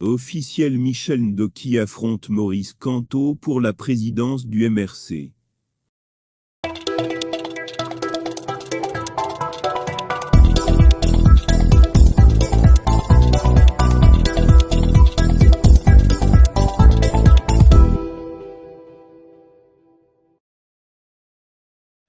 Officiel Michel Ndoki affronte Maurice Kamto pour la présidence du MRC.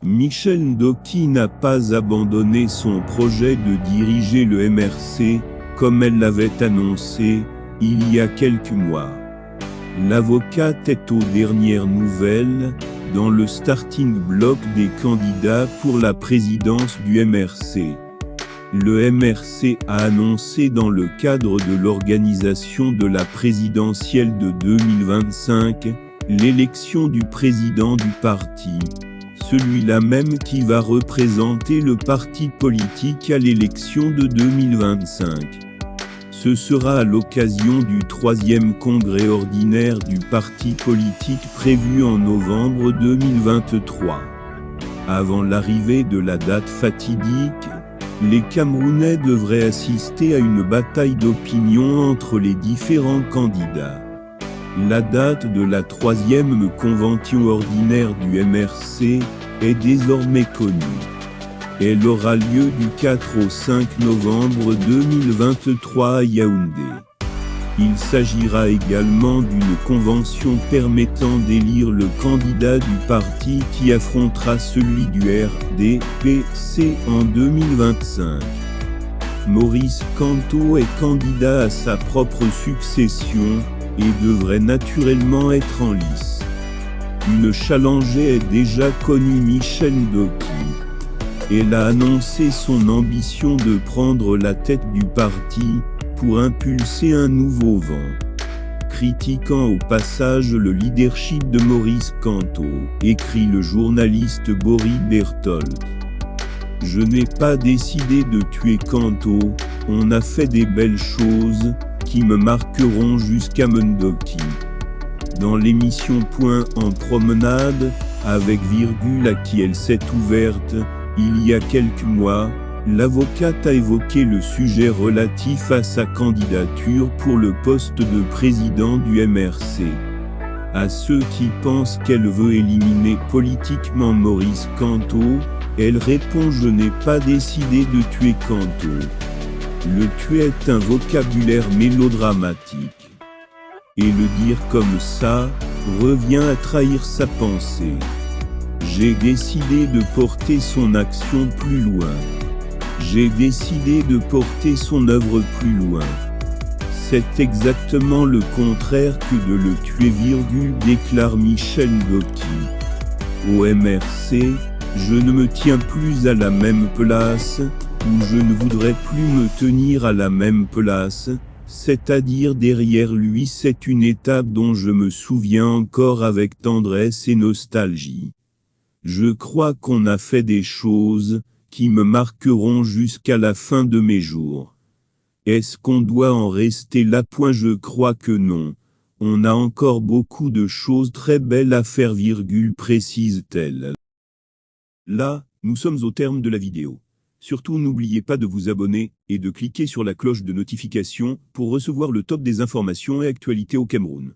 Michel Ndoki n'a pas abandonné son projet de diriger le MRC, comme elle l'avait annoncé, il y a quelques mois. L'avocate est aux dernières nouvelles, dans le starting block des candidats pour la présidence du MRC. Le MRC a annoncé dans le cadre de l'organisation de la présidentielle de 2025, l'élection du président du parti, celui-là même qui va représenter le parti politique à l'élection de 2025. Ce sera à l'occasion du 3e congrès ordinaire du parti politique prévu en novembre 2023. Avant l'arrivée de la date fatidique, les Camerounais devraient assister à une bataille d'opinion entre les différents candidats. La date de la 3e convention ordinaire du MRC est désormais connue. Elle aura lieu du 4 au 5 novembre 2023 à Yaoundé. Il s'agira également d'une convention permettant d'élire le candidat du parti qui affrontera celui du RDPC en 2025. Maurice Kamto est candidat à sa propre succession et devrait naturellement être en lice. Une challengée est déjà connue, Michel Ndoki. Elle a annoncé son ambition de prendre la tête du parti pour impulser un nouveau vent. Critiquant au passage le leadership de Maurice Kamto, écrit le journaliste Boris Berthold. Je n'ai pas décidé de tuer Kamto, on a fait des belles choses qui me marqueront jusqu'à Ndoki. Dans l'émission Point en promenade, avec virgule à qui elle s'est ouverte, il y a quelques mois, l'avocate a évoqué le sujet relatif à sa candidature pour le poste de président du MRC. À ceux qui pensent qu'elle veut éliminer politiquement Maurice Kamto, elle répond: je n'ai pas décidé de tuer Kamto. Le tuer est un vocabulaire mélodramatique. Et le dire comme ça, revient à trahir sa pensée. J'ai décidé de porter son action plus loin. J'ai décidé de porter son œuvre plus loin. C'est exactement le contraire que de le tuer, déclare Michel Ndoki. Au MRC, je ne me tiens plus à la même place, ou je ne voudrais plus me tenir à la même place, c'est-à-dire derrière lui. C'est une étape dont je me souviens encore avec tendresse et nostalgie. Je crois qu'on a fait des choses qui me marqueront jusqu'à la fin de mes jours. Est-ce qu'on doit en rester là? Je crois que non. On a encore beaucoup de choses très belles à faire, précise-t-elle. Là, nous sommes au terme de la vidéo. Surtout n'oubliez pas de vous abonner et de cliquer sur la cloche de notification pour recevoir le top des informations et actualités au Cameroun.